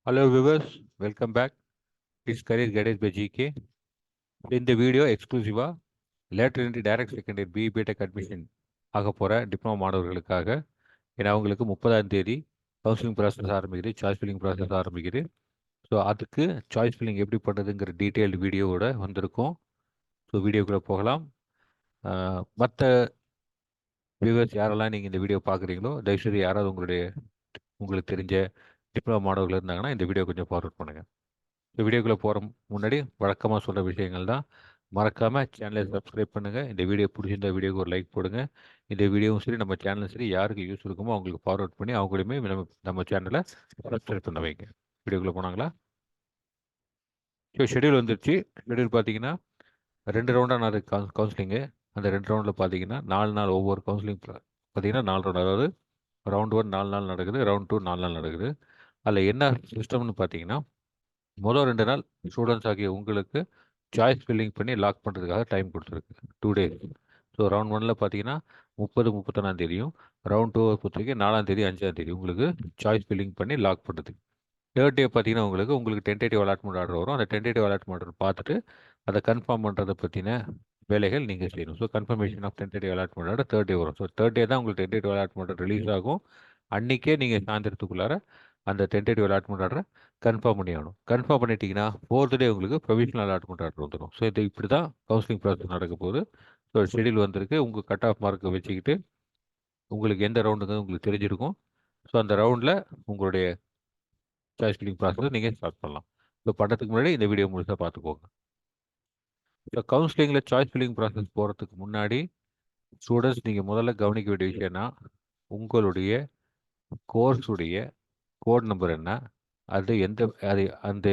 Hello viewers, welcome back. It's Career Guidance by GK. இந்த video எக்ஸ்க்ளூசிவாக later entry direct secondary BTech admission ஆக போகிற diploma மாணவர்களுக்காக. ஏன்னா அவங்களுக்கு 30ஆம் தேதி கவுன்சிலிங் ப்ராசஸ் ஆரம்பிக்குது, சாய்ஸ் ஃபில்லிங் ப்ராசஸ் ஆரம்பிக்குது. ஸோ அதுக்கு சாய்ஸ் ஃபில்லிங் எப்படி பண்ணுறதுங்கிற டீட்டெயில்டு வீடியோவோட வந்திருக்கும். ஸோ வீடியோக்குள்ளே போகலாம். மற்ற வியூவர்ஸ் யாரெல்லாம் நீங்கள் இந்த வீடியோ பார்க்குறீங்களோ தயவுசெய்து யாராவது உங்களுக்கு தெரிஞ்ச டிப்ளமோ மாணவர்கள் இருந்தாங்கன்னா இந்த வீடியோ கொஞ்சம் ஃபார்வர்ட் பண்ணுங்கள். இந்த வீடியோக்குள்ளே போகிற முன்னாடி வழக்கமாக சொல்கிற விஷயங்கள் தான். மறக்காமல் சேனலை சப்ஸ்கிரைப் பண்ணுங்கள். இந்த வீடியோ பிடிச்சிருந்த வீடியோக்கு ஒரு லைக் போடுங்க. இந்த வீடியோவும் சரி நம்ம சேனலும் சரி யாருக்கு யூஸ் இருக்குமோ அவங்களுக்கு ஃபார்வர்ட் பண்ணி அவங்களையுமே நம்ம சேனலை சப்ஸ்கிரைப் பண்ண வைங்க. வீடியோக்குள்ளே போனாங்களா? ஸோ ஷெடியூல் வந்துருச்சு. ஷெடியூல் பார்த்தீங்கன்னா 2 ரவுண்டாக நடக்குது கவுன்சிலிங்கு. அந்த 2 ரவுண்டில் பார்த்தீங்கன்னா 4 நாள் ஒவ்வொரு கவுன்சிலிங் பார்த்தீங்கன்னா 4 ரவுண்ட். அதாவது ரவுண்ட் 1 4 நாள் நடக்குது, ரவுண்ட் 2 4 நாள் நடக்குது. அதில் என்ன சிஸ்டம்னு பார்த்தீங்கன்னா முதல் 2 நாள் ஸ்டூடெண்ட்ஸ் ஆகிய உங்களுக்கு சாய்ஸ் ஃபில்லிங் பண்ணி லாக் பண்ணுறதுக்காக டைம் கொடுத்துருக்கு 2 டேஸ். ஸோ ரவுண்ட் 1ல் பார்த்தீங்கன்னா 30 31 ரவுண்ட் 2 பொறுத்தவரைக்கும் 4 5 உங்களுக்கு சாய்ஸ் ஃபில்லிங் பண்ணி லாக் பண்ணுறதுக்கு. தேர்ட் டே பார்த்தீங்கன்னா உங்களுக்கு டென்டேட்டிவ் அலாட்மெண்ட் ஆர்டர் வரும். அந்த டென்டேட்டிவ் அலாட்மெண்ட் ஆர்டர் பார்த்துட்டு அதை கன்ஃபார்ம் பண்ணுறதை பற்றின வேலைகள் நீங்கள் செய்யணும். So confirmation of tentative allotment order third day வரும். ஸோ தேர்ட் டே தான் உங்களுக்கு டென்டேட்டிவ் அலாட்மெண்ட் ஆர்டர் ரிலீஸ் ஆகும். அன்றைக்கே நீங்கள் சாயந்தரத்துக்குள்ளார அந்த டென்டேட்டிவ் அலாட்மெண்ட் ஆர்டரை கன்ஃபார்ம் பண்ணி ஆகணும். கன்ஃபார்ம் பண்ணிட்டீங்கன்னா ஃபோர்த் டே உங்களுக்கு ப்ரொவிஷனல் அலாட்மெண்ட் ஆர்டர் வந்துடும். ஸோ இது இப்படி தான் கவுன்சிலிங் ப்ராசஸ் நடக்க போகுது. ஸோ ஷெடியூல் வந்திருக்கு. உங்கள் கட் ஆஃப் மார்க்கை வச்சுக்கிட்டு உங்களுக்கு எந்த ரவுண்டுங்க உங்களுக்கு தெரிஞ்சிருக்கும். ஸோ அந்த ரவுண்டில் உங்களுடைய சாய்ஸ் ஃபில்லிங் ப்ராசஸ் நீங்கள் ஸ்டார்ட் பண்ணலாம். ஸோ பண்ணுறதுக்கு முன்னாடி இந்த வீடியோ முழுசாக பார்த்துக்கோங்க. ஸோ கவுன்சிலிங்கில் சாய்ஸ் ஃபில்லிங் ப்ராசஸ் போகிறதுக்கு முன்னாடி ஸ்டூடெண்ட்ஸ் நீங்கள் முதல்ல கவனிக்க வேண்டிய விஷயம்னா உங்களுடைய கோர்ஸுடைய கோட் நம்பர் என்ன, அது அந்த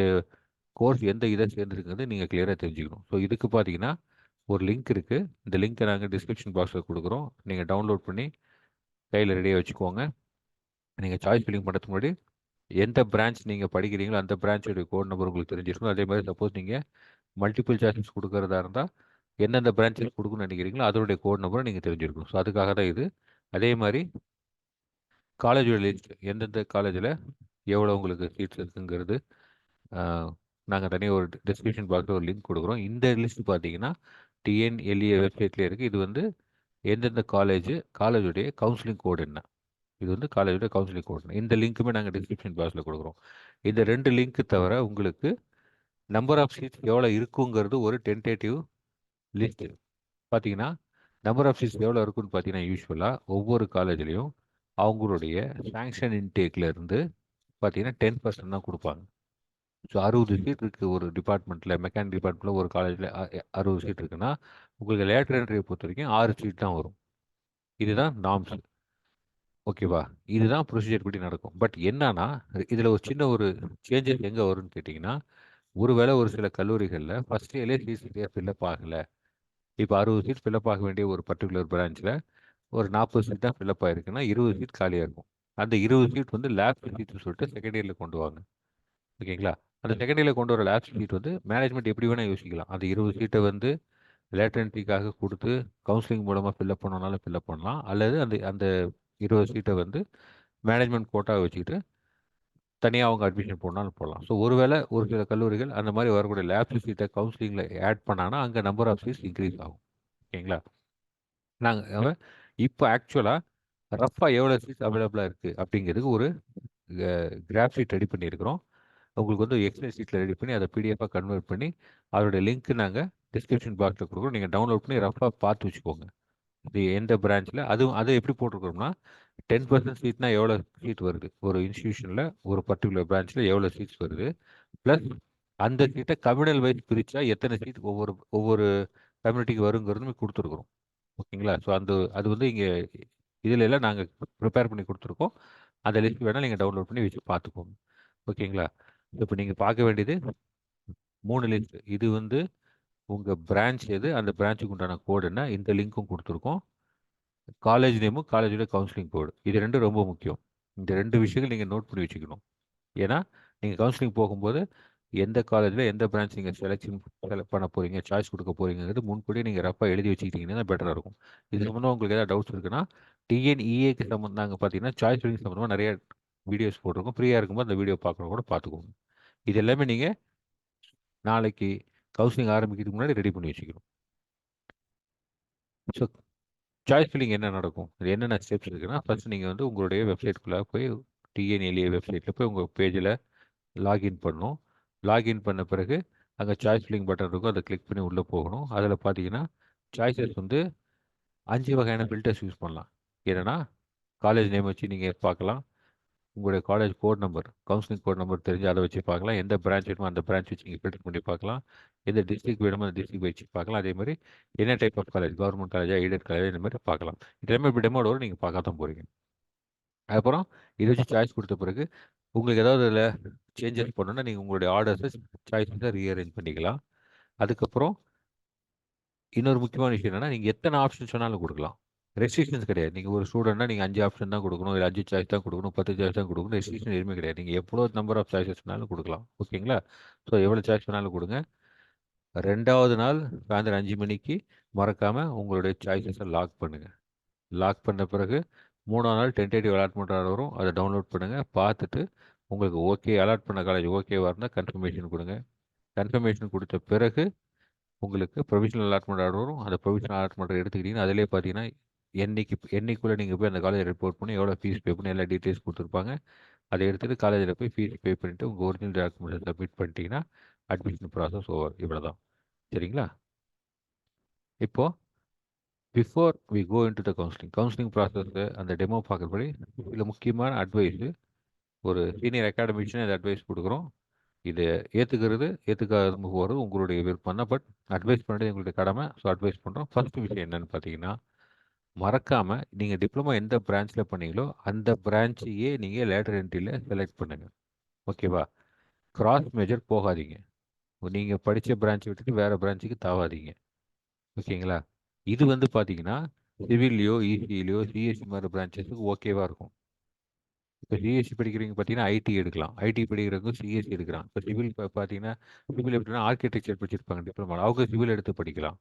கோர்ஸ் எந்த இதை சேர்ந்துருக்குறது நீங்கள் கிளியராக தெரிஞ்சுக்கணும். ஸோ இதுக்கு பார்த்தீங்கன்னா ஒரு லிங்க் இருக்குது. இந்த லிங்க்கை நாங்கள் டிஸ்கிரிப்ஷன் பாக்ஸில் கொடுக்குறோம். நீங்கள் டவுன்லோட் பண்ணி கையில் ரெடியாக வச்சுக்கோங்க. நீங்கள் சாய்ஸ் ஃபில்லிங் பண்ணுறதுக்கு முன்னாடி எந்த பிரான்ச் நீங்கள் படிக்கிறீங்களோ அந்த பிரான்ச்சோடைய கோட் நம்பர் உங்களுக்கு தெரிஞ்சிருக்கணும். அதே மாதிரி சப்போஸ் நீங்கள் மல்டிபிள் சாய்ஸஸ் கொடுக்கறதா இருந்தால் எந்தெந்த பிரான்ச்சஸ் கொடுக்கணும்னு நினைக்கிறீங்களோ அதோடைய கோட் நம்பரை நீங்கள் தெரிஞ்சிருக்கணும். ஸோ அதுக்காக தான் இது. அதே மாதிரி காலேஜோட லிஸ்ட் எந்தெந்த காலேஜில் எவ்வளோ உங்களுக்கு சீட்ஸ் இருக்குங்கிறது நாங்கள் தனியாக ஒரு டிஸ்கிரிப்ஷன் பாக்ஸில் ஒரு லிங்க் கொடுக்குறோம். இந்த லிஸ்ட் பார்த்தீங்கன்னா டிஎன்எல்ஏ வெப்சைட்லேயே இருக்குது. இது வந்து எந்தெந்த காலேஜுடைய கவுன்சிலிங் கோடு என்ன, இது வந்து காலேஜோட கவுன்சிலிங் கோடு. இந்த லிங்க்குமே நாங்கள் டிஸ்கிரிப்ஷன் பாக்ஸில் கொடுக்குறோம். இந்த 2 லிங்க்கு தவிர உங்களுக்கு நம்பர் ஆஃப் சீட்ஸ் எவ்வளோ இருக்குங்கிறது ஒரு டென்டேட்டிவ் லிஸ்ட்டு. பார்த்தீங்கன்னா நம்பர் ஆஃப் சீட்ஸ் எவ்வளோ இருக்குன்னு பார்த்தீங்கன்னா யூஸ்வலாக ஒவ்வொரு காலேஜ்லேயும் அவங்களுடைய சாங்ஷன் இன்டேக்கில் இருந்து பார்த்தீங்கன்னா 10% தான் கொடுப்பாங்க. ஸோ 60 சீட் இருக்குது ஒரு டிபார்ட்மெண்ட்டில். மெக்கானிக் டிபார்ட்மெண்ட்டில் ஒரு காலேஜில் 60 சீட் இருக்குன்னா உங்களுக்கு லேட்டர் என்ட்ரியை பொறுத்த வரைக்கும் 6 சீட் தான் வரும். இதுதான் நார்ம்ஸ். ஓகேவா? இதுதான் ப்ரொசீஜர் படி நடக்கும். பட் என்னன்னா இதில் ஒரு சின்ன ஒரு சேஞ்சஸ் எங்கே வரும்னு கேட்டிங்கன்னா ஒருவேளை ஒரு சில கல்லூரிகளில் ஃபஸ்ட் இயர்லேயே சீட் சரியாக ஃபில்லப் ஆகலை. இப்போ 60 சீட் ஃபில்லப் ஆக வேண்டிய ஒரு பர்டிகுலர் பிரான்ச்சில் ஒரு 40 சீட் தான் ஃபில்லப் ஆகிருக்குன்னா 20 சீட் காலியாக இருக்கும். அந்த 20 சீட் வந்து லேப் சீட்னு சொல்லிட்டு செகண்ட் இயரில் கொண்டு வாங்க. ஓகேங்களா? அந்த செகண்ட் இயரில் கொண்டு வர லேப் சீட் வந்து மேனேஜ்மெண்ட் எப்படி வேணால் யோசிக்கலாம். அந்த 20 சீட்டை வந்து லேட்டர் என்ட்ரிக்காக கொடுத்து கவுன்சிலிங் மூலமாக ஃபில்லப் பண்ணனாலும் ஃபில்லப் பண்ணலாம். அல்லது அந்த அந்த 20 சீட்டை வந்து மேனேஜ்மெண்ட் கோட்டாக வச்சுக்கிட்டு தனியாக அவங்க அட்மிஷன் போடனாலும் போடலாம். ஸோ ஒருவேளை ஒரு சில கல்லூரிகள் அந்த மாதிரி வரக்கூடிய லேப் சீட்டை கவுன்சிலிங்கில் ஆட் பண்ணாங்கன்னா அங்கே நம்பர் ஆஃப் சீட்ஸ் இன்க்ரீஸ் ஆகும். ஓகேங்களா? நாங்கள் இப்போ ஆக்சுவலாக ரஃபாக எவ்வளோ சீட்ஸ் அவைலபிளாக இருக்குது அப்படிங்கிறதுக்கு ஒரு கிராஃப் ஷீட் ரெடி பண்ணியிருக்கிறோம். உங்களுக்கு வந்து எக்ஸல் சீட்டில் ரெடி பண்ணி அதை பிடிஎஃபாக கன்வெர்ட் பண்ணி அதோடைய லிங்க் நாங்கள் டிஸ்கிரிப்ஷன் பாக்ஸில் கொடுக்குறோம். நீங்கள் டவுன்லோட் பண்ணி ரஃபாக பார்த்து வச்சுக்கோங்க. இது எந்த பிரான்ச்சில் அதை எப்படி போட்டிருக்கிறோம்னா 10% சீட்னா எவ்வளோ சீட் வருது ஒரு இன்ஸ்டியூஷனில் ஒரு பர்டிகுலர் பிரான்ச்சில் எவ்வளோ சீட்ஸ் வருது, ப்ளஸ் அந்த சீட்டை கம்யூனல் வைஸ் பிரித்தா எத்தனை சீட் ஒவ்வொரு ஒவ்வொரு கம்யூனிட்டிக்கு வருங்கிறதுமே கொடுத்துருக்குறோம். ஓகேங்களா? ஸோ அது வந்து இங்கே இதில் எல்லாம் நாங்கள் ப்ரிப்பேர் பண்ணி கொடுத்துருக்கோம். அந்த லிஸ்ட் வேணால் நீங்கள் டவுன்லோட் பண்ணி வச்சு பார்த்துக்கோங்க. ஓகேங்களா? இப்போ நீங்கள் பார்க்க வேண்டியது 3 லிஸ்ட். இது வந்து உங்கள் பிரான்ச் எது, அந்த பிரான்ச்சுக்கு உண்டான கோடு என்ன, இந்த லிங்க்கும் கொடுத்துருக்கோம். காலேஜ் நேமும் காலேஜோட கவுன்சிலிங் கோடு, இது 2 ரொம்ப முக்கியம். இந்த 2 விஷயங்கள் நீங்கள் நோட் பண்ணி வச்சுக்கணும். ஏன்னா நீங்கள் கவுன்சிலிங் போகும்போது எந்த காலேஜில் எந்த பிரான்ச் நீங்கள் செலக்ட் பண்ண போகிறீங்க, சாய்ஸ் கொடுக்க போகிறீங்கிறது முன்கூட்டியே நீங்கள் ரஃபாக எழுதி வச்சுக்கிட்டீங்கன்னா பெட்டராக இருக்கும். இது சம்மந்தமாக உங்களுக்கு ஏதாவது டவுட்ஸ் இருக்குன்னா டிஎன்இஏக்கு சம்மந்தாங்க பார்த்தீங்கன்னா சாய்ஸ் ஃபில்லிங் சம்மந்தமாக நிறைய வீடியோஸ் போட்டிருக்கோம். ஃப்ரீயாக இருக்கும்போது அந்த வீடியோ பார்க்குறவங்க கூட பார்த்துக்கோங்க. இது எல்லாமே நீங்கள் நாளைக்கு கவுன்சிலிங் ஆரம்பிக்கிறதுக்கு முன்னாடி ரெடி பண்ணி வச்சுக்கணும். ஸோ சாய்ஸ் ஃபில்லிங் என்ன நடக்கும்? இது என்னென்ன ஸ்டெப்ஸ் இருக்குன்னா, ஃபர்ஸ்ட் நீங்கள் வந்து உங்களுடைய வெப்சைட்குள்ளே போய் டிஎன்எல்ஏ வெப்சைட்டில் போய் உங்கள் பேஜில் லாகின் பண்ணணும். லாகின் பண்ண பிறகு அங்கே சாய்ஸ் ஃபில்லிங் பட்டன் இருக்கும். அதை கிளிக் பண்ணி உள்ளே போகணும். அதில் பார்த்தீங்கன்னா சாய்ஸஸ் வந்து 5 வகையான ஃபில்டர்ஸ் யூஸ் பண்ணலாம். என்னென்னா காலேஜ் நேம் வச்சு நீங்கள் பார்க்கலாம். உங்களுடைய college code number, counselling code number தெரிஞ்சு அதை வச்சு பார்க்கலாம். எந்த பிரான்ச் வேணுமோ அந்த பிரான்ச் வச்சு நீங்கள் ஃபில்டர் பண்ணி பார்க்கலாம். எந்த டிஸ்ட்ரிக்ட் வேணுமோ அந்த டிஸ்ட்ரிக்ட் வச்சு பார்க்கலாம். அதே மாதிரி என்ன டைப் ஆஃப் காலேஜ், கவர்மெண்ட் காலேஜா, எய்டட் காலேஜா, இந்த மாதிரி பார்க்கலாம். இதெல்லாமே இப்போ டெமோட வரும், நீங்கள் பார்க்க தான் போகிறீங்க. அப்புறம் இதை வச்சு சாய்ஸ் கொடுத்த பிறகு உங்களுக்கு ஏதாவது அதில் சேஞ்சஸ் பண்ணணும்னா நீங்கள் உங்களுடைய ஆர்டர்ஸை சாய்ஸை ரீஅரேஞ்ச் பண்ணிக்கலாம். அதுக்கப்புறம் இன்னொரு முக்கியமான விஷயம் என்னென்னா, நீங்கள் எத்தனை ஆப்ஷன்ஸ் வேணாலும் கொடுக்கலாம். ரெஸ்ட்ரிக்ஷன்ஸ் கிடையாது. நீங்கள் ஒரு ஸ்டூடெண்ட்னா நீங்கள் 5 ஆப்ஷன் தான் கொடுக்கணும், இல்லை 5 சாய்ஸ் தான் கொடுக்கணும், 10 சாய்ஸ் தான் கொடுக்கணும். ரெஸ்ட்ரிக்ஷன் எதுவுமே கிடையாது. நீங்கள் எவ்வளோ நம்பர் ஆஃப் சாய்ஸஸ் வேணாலும் கொடுக்கலாம். ஓகேங்களா? ஸோ எவ்வளோ சாய்ஸ் வேணாலும் கொடுங்க. 2வது நாள் சாயந்தரம் 5 மணிக்கு மறக்காமல் உங்களுடைய சாய்ஸஸை லாக் பண்ணுங்கள். லாக் பண்ண பிறகு 3ஆம் நாள் டென்டேட்டிவ் அலாட்மெண்ட் ஆர்டர் வரும். அதை டவுன்லோட் பண்ணுங்கள். பார்த்துட்டு உங்களுக்கு ஓகே, அலாட் பண்ண காலேஜ் ஓகேவாக இருந்தால் கன்ஃபர்மேஷன் கொடுங்க. கன்ஃபர்மேஷன் கொடுத்த பிறகு உங்களுக்கு ப்ரொவிஷனல் அலாட்மெண்ட் ஆர்டர் வரும். அந்த ப்ரொவிஷனல் அலாட்மெண்ட் எடுத்துக்கிட்டிங்கன்னா அதிலே பார்த்தீங்கன்னா என்னைக்குள்ளே நீங்கள் போய் அந்த காலேஜ் ரிப்போர்ட் பண்ணி எவ்வளோ ஃபீஸ் பே பண்ணி எல்லா டீட்டெயில்ஸ் கொடுத்துருப்பாங்க. அதை எடுத்துகிட்டு காலேஜில் போய் ஃபீஸ் பே பண்ணிவிட்டு உங்கள் ஒரிஜினல் டாக்குமெண்ட்ஸை சப்மிட் பண்ணிட்டீங்கன்னா அட்மிஷன் ப்ராசஸ் ஓவர். இவ்வளோ தான். சரிங்களா? இப்போது before we go into the counselling process அந்த டெமோ பார்க்குறபடி இதில் முக்கியமான அட்வைஸு ஒரு சீனியர் அகாடமிஷன் இந்த அட்வைஸ் கொடுக்குறோம். இதை ஏற்றுக்காத போகிறது உங்களுடைய விருப்பம் தான். பட் அட்வைஸ் பண்ணுறது எங்களுடைய கடமை. ஸோ அட்வைஸ் பண்ணுறோம். ஃபர்ஸ்ட் விஷயம் என்னென்னு பார்த்தீங்கன்னா, மறக்காமல் நீங்கள் டிப்ளமோ எந்த பிரான்ச்சில் பண்ணீங்களோ அந்த பிரான்ச்சையே நீங்கள் லேட்டர் என்ட்ரியில் செலக்ட் பண்ணுங்கள். ஓகேவா? கிராஸ் மேஜர் போகாதீங்க. நீங்கள் படித்த பிரான்ச்சை விட்டுட்டு வேறு பிரான்ச்சுக்கு தாவாதீங்க. ஓகேங்களா? இது வந்து பார்த்தீங்கன்னா சிவில்லையோ, இசிலையோ, சிஎஸ்சி மாதிரி பிரான்ச்சஸுக்கு ஓகேவாக இருக்கும். இப்போ சிஎஸ்சி படிக்கிறவங்க பார்த்தீங்கன்னா ஐடி எடுக்கலாம். ஐடி படிக்கிறவங்க சிஎஸ்சி எடுக்கலாம். இப்போ சிவில் பார்த்தீங்கன்னா சிவில் எப்படின்னா ஆர்கிடெக்சர் படிச்சிருப்பாங்க டிப்ளமா, அவங்க சிவில் எடுத்து படிக்கலாம்.